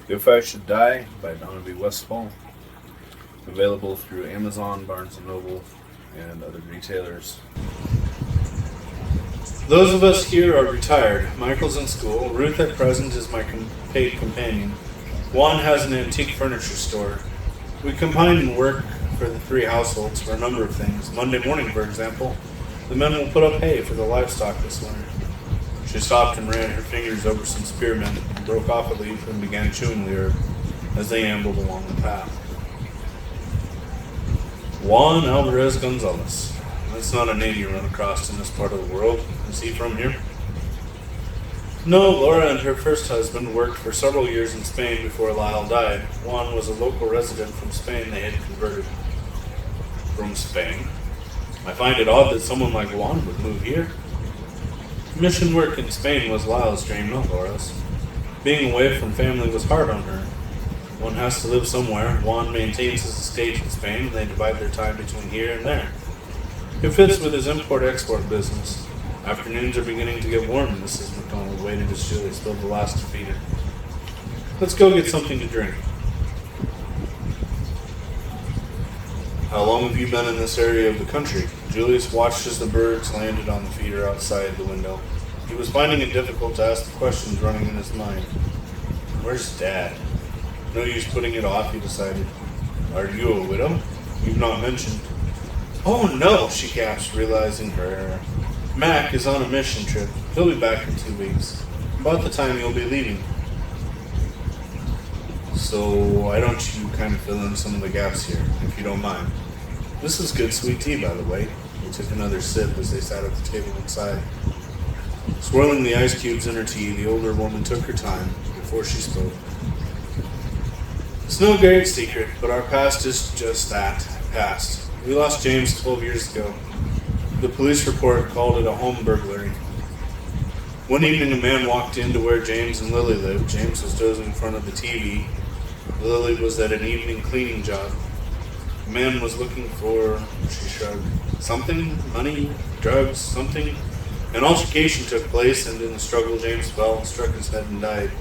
If I Should Die by Donevy Westphal. Available through Amazon, Barnes & Noble, and other retailers. Those of us here are retired. Michael's in school. Ruth at present is my paid companion. Juan has an antique furniture store. We combine and work for the three households for a number of things. Monday morning, for example, the men will put up hay for the livestock this winter. She stopped and ran her fingers over some spearmint, broke off a leaf, and began chewing the herb as they ambled along the path. Juan Alvarez Gonzalez. That's not a name you run across in this part of the world. Is he from here? No, Laura and her first husband worked for several years in Spain before Lyle died. Juan was a local resident from Spain they had converted. From Spain? I find it odd that someone like Juan would move here. Mission work in Spain was Lyle's dream, not Laura's. Being away from family was hard on her. One has to live somewhere. Juan maintains his estate in Spain, and they divide their time between here and there. It fits with his import-export business. Afternoons are beginning to get warm, and Mrs. McDonald waited as Julie spilled the last to feed her. Let's go get something to drink. How long have you been in this area of the country? Julius watched as the birds landed on the feeder outside the window. He was finding it difficult to ask the questions running in his mind. Where's Dad? No use putting it off, he decided. Are you a widow? You've not mentioned. Oh no, she gasped, realizing her error. Mac is on a mission trip. He'll be back in 2 weeks. About the time you'll be leaving. So why don't you kind of fill in some of the gaps here, if you don't mind? This is good sweet tea, by the way. He took another sip as they sat at the table inside. Swirling the ice cubes in her tea, the older woman took her time before she spoke. It's no great secret, but our past is just that, past. We lost James 12 years ago. The police report called it a home burglary. One evening a man walked in to where James and Lily lived. James was dozing in front of the TV. Lily was at an evening cleaning job. The man was looking for, she shrugged, something, money, drugs, something. An altercation took place, and in the struggle James fell, struck his head, and died.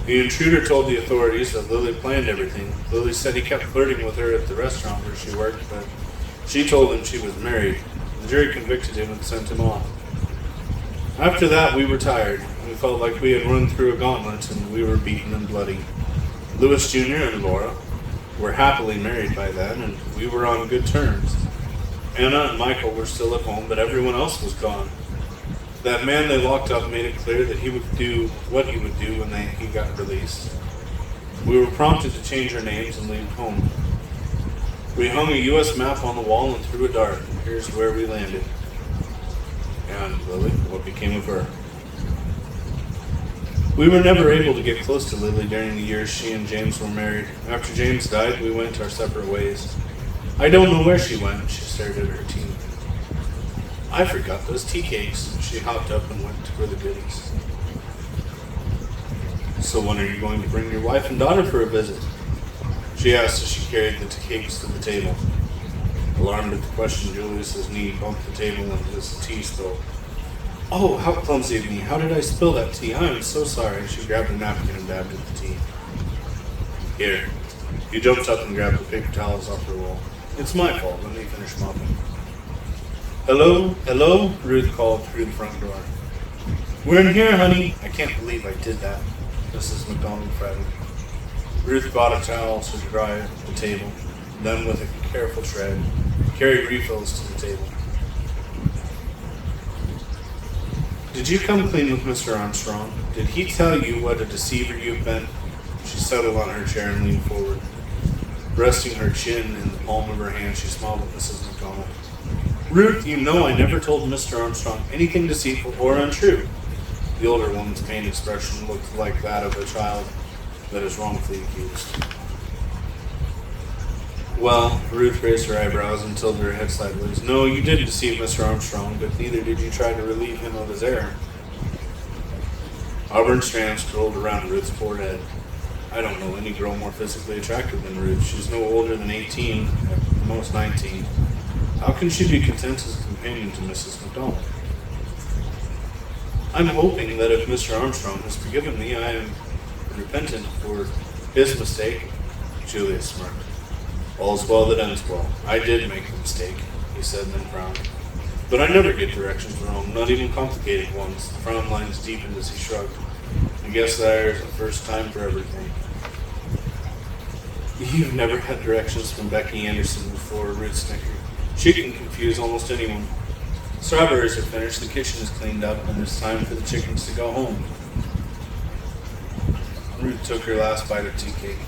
The intruder told the authorities that Lily planned everything. Lily said he kept flirting with her at the restaurant where she worked, but she told him she was married. The jury convicted him and sent him off. After that, we were tired. We felt like we had run through a gauntlet, and we were beaten and bloody. Louis Jr. and Laura were happily married by then, and we were on good terms. Anna and Michael were still at home, but everyone else was gone. That man they locked up made it clear that he would do what he would do when he got released. We were prompted to change our names and leave home. We hung a U.S. map on the wall and threw a dart, and here's where we landed. And Lily, what became of her? We were never able to get close to Lily during the years she and James were married. After James died, we went our separate ways. I don't know where she went, she stared at her tea. I forgot those tea cakes. She hopped up and went for the goodies. So when are you going to bring your wife and daughter for a visit? She asked as she carried the cakes to the table. Alarmed at the question, Julius's knee bumped the table and his tea spilled. Oh, how clumsy of me. How did I spill that tea? I am so sorry. She grabbed a napkin and dabbed at the tea. Here. He jumped up and grabbed the paper towels off the wall. It's my fault. Let me finish mopping. Hello? Hello? Ruth called through the front door. We're in here, honey. I can't believe I did that. Mrs. McDonald fretted. Ruth brought a towel to dry the table, then with a careful tread, carried refills to the table. Did you come clean with Mr. Armstrong? Did he tell you what a deceiver you've been? She settled on her chair and leaned forward. Resting her chin in the palm of her hand, she smiled at Mrs. McDonald. Ruth, you know I never told Mr. Armstrong anything deceitful or untrue. The older woman's pained expression looked like that of a child that is wrongfully accused. Well, Ruth raised her eyebrows and tilted her head sideways. No, you did deceive Mr. Armstrong, but neither did you try to relieve him of his error. Auburn strands curled around Ruth's forehead. I don't know any girl more physically attractive than Ruth. She's no older than 18, at most 19. How can she be content as a companion to Mrs. McDonald? I'm hoping that if Mr. Armstrong has forgiven me, I am repentant for his mistake. Julius smirked. All's well that ends well. I did make the mistake, he said, and then frowned. But I never get directions wrong, not even complicated ones. The frown lines deepened as he shrugged. I guess there's a first time for everything. You've never had directions from Becky Anderson before, Ruth snickered. She can confuse almost anyone. Strawberries are finished, the kitchen is cleaned up, and it's time for the chickens to go home. Ruth took her last bite of tea cake.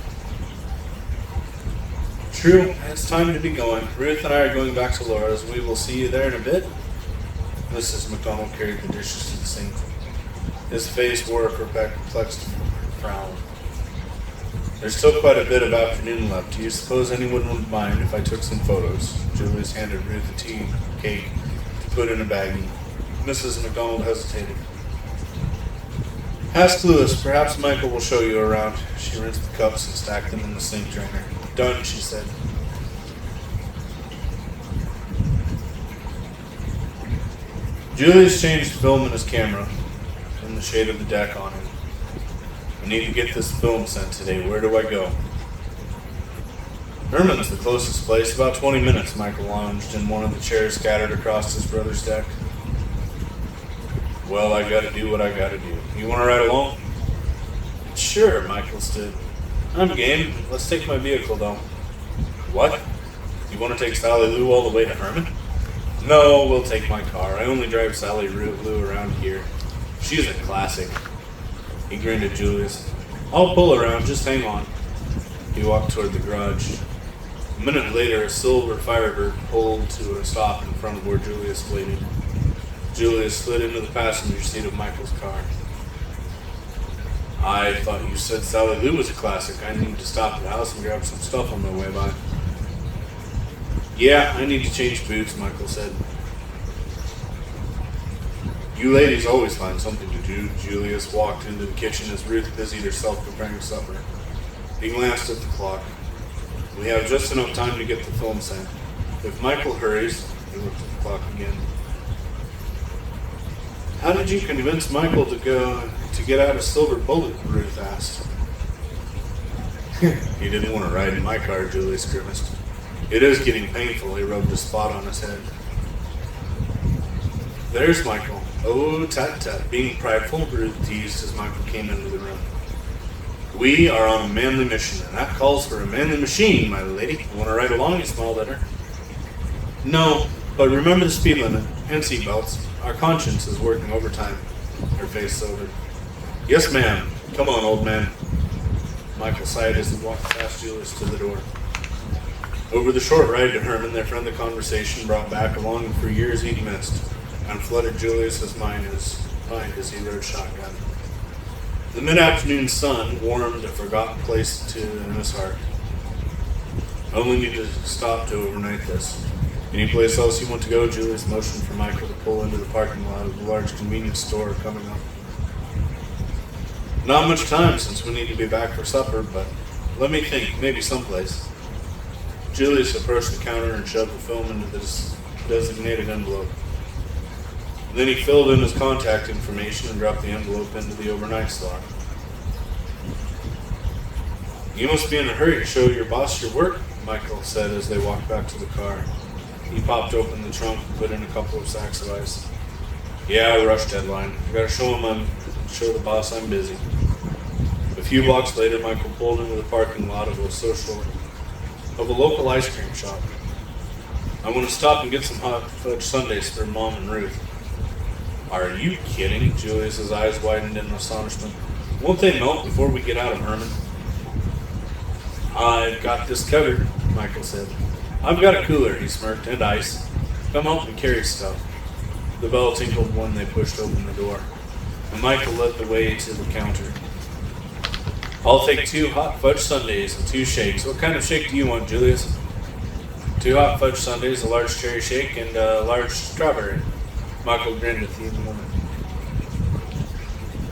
True, it's time to be going. Ruth and I are going back to Laura's. We will see you there in a bit. Mrs. McDonald carried the dishes to the sink. His face wore a perplexed frown. There's still quite a bit of afternoon left. Do you suppose anyone would mind if I took some photos? Julius handed Ruth a tea cake to put in a baggie. Mrs. McDonald hesitated. Ask Lewis. Perhaps Michael will show you around. She rinsed the cups and stacked them in the sink drainer. Done, she said. Julius changed film in his camera in the shade of the deck on him. I need to get this film sent today. Where do I go? Herman's the closest place. About 20 minutes, Michael lounged in one of the chairs scattered across his brother's deck. Well, I gotta do what I gotta do. You wanna ride along? Sure, Michael stood. I'm game. Let's take my vehicle, though. What? You want to take Sally Lou all the way to Herman? No, we'll take my car. I only drive Sally Lou around here. She's a classic. He grinned at Julius. I'll pull around. Just hang on. He walked toward the garage. A minute later, a silver Firebird pulled to a stop in front of where Julius waited. Julius slid into the passenger seat of Michael's car. I thought you said Sally Lou was a classic. I need to stop at the house and grab some stuff on my way by. Yeah, I need to change boots, Michael said. You ladies always find something to do. Julius walked into the kitchen as Ruth busied herself preparing supper. He glanced at the clock. We have just enough time to get the film sent. If Michael hurries, he looked at the clock again. How did you convince Michael to get out a silver bullet? Ruth asked. He didn't want to ride in my car, Julius grimaced. It is getting painful. He rubbed a spot on his head. There's Michael. Oh, tut-tut. Being prideful, Ruth teased as Michael came into the room. We are on a manly mission, and that calls for a manly machine, my lady. You want to ride along? He smiled at her. No, but remember the speed limit and seatbelts. Our conscience is working overtime. Her face sobered. Yes, ma'am. Come on, old man. Michael sighed as he walked past Julius to the door. Over the short ride to Herman, their friendly conversation brought back a longing for years he'd missed, and flooded Julius's mind as he rode shotgun. The mid-afternoon sun warmed a forgotten place in his heart. I only need to stop to overnight this. Any place else you want to go? Julius motioned for Michael to pull into the parking lot of the large convenience store coming up. Not much time since we need to be back for supper, but let me think, maybe someplace. Julius approached the counter and shoved the film into this designated envelope. Then he filled in his contact information and dropped the envelope into the overnight slot. You must be in a hurry to show your boss your work, Michael said as they walked back to the car. He popped open the trunk and put in a couple of sacks of ice. Yeah, I rushed deadline. I gotta show the boss I'm busy. A few blocks later, Michael pulled into the parking lot of a local ice cream shop. I want to stop and get some hot fudge sundaes for Mom and Ruth. Are you kidding? Julius's eyes widened in astonishment. Won't they melt before we get out of Herman? I've got this covered, Michael said. I've got a cooler, he smirked, and ice. Come help me carry stuff. The bell tinkled when they pushed open the door, and Michael led the way to the counter. I'll take 2 hot fudge sundaes and 2 shakes. What kind of shake do you want, Julius? 2 hot fudge sundaes, a large cherry shake, and a large strawberry. Michael grinned at the woman.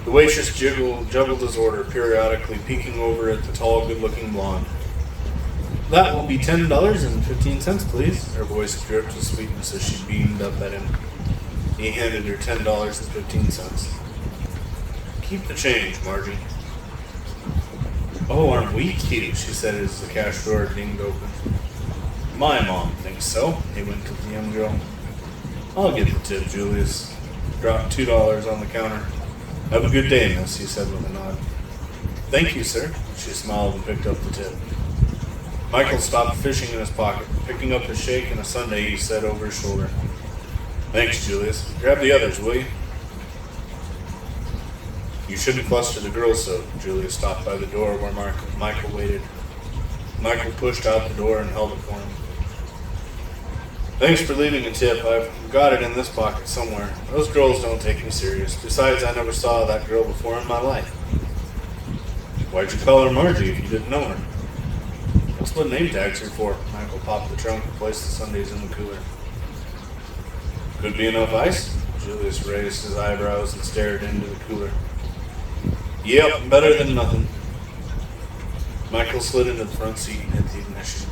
The waitress juggled his order, periodically peeking over at the tall, good-looking blonde. That will be $10.15, please. Her voice dripped with sweetness as she beamed up at him. He handed her $10.15. Keep the change, Margie. Oh, aren't we cute? She said as the cash drawer dinged open. My mom thinks so, he went to the young girl. I'll get the tip, Julius. Dropped $2 on the counter. Have a good day, miss, he said with a nod. Thank you, sir. She smiled and picked up the tip. Michael stopped fishing in his pocket. Picking up a shake and a sundae, he said over his shoulder. Thanks, Julius. Grab the others, will you? You shouldn't cluster the girls so. Julius stopped by the door where Michael waited. Michael pushed out the door and held it for him. Thanks for leaving a tip. I've got it in this pocket somewhere. Those girls don't take me serious. Besides, I never saw that girl before in my life. Why'd you call her Margie if you didn't know her? That's what name tags are for. Michael popped the trunk and placed the sundaes in the cooler. Could be enough ice? Julius raised his eyebrows and stared into the cooler. Yep, better than nothing. Michael slid into the front seat and hit the ignition.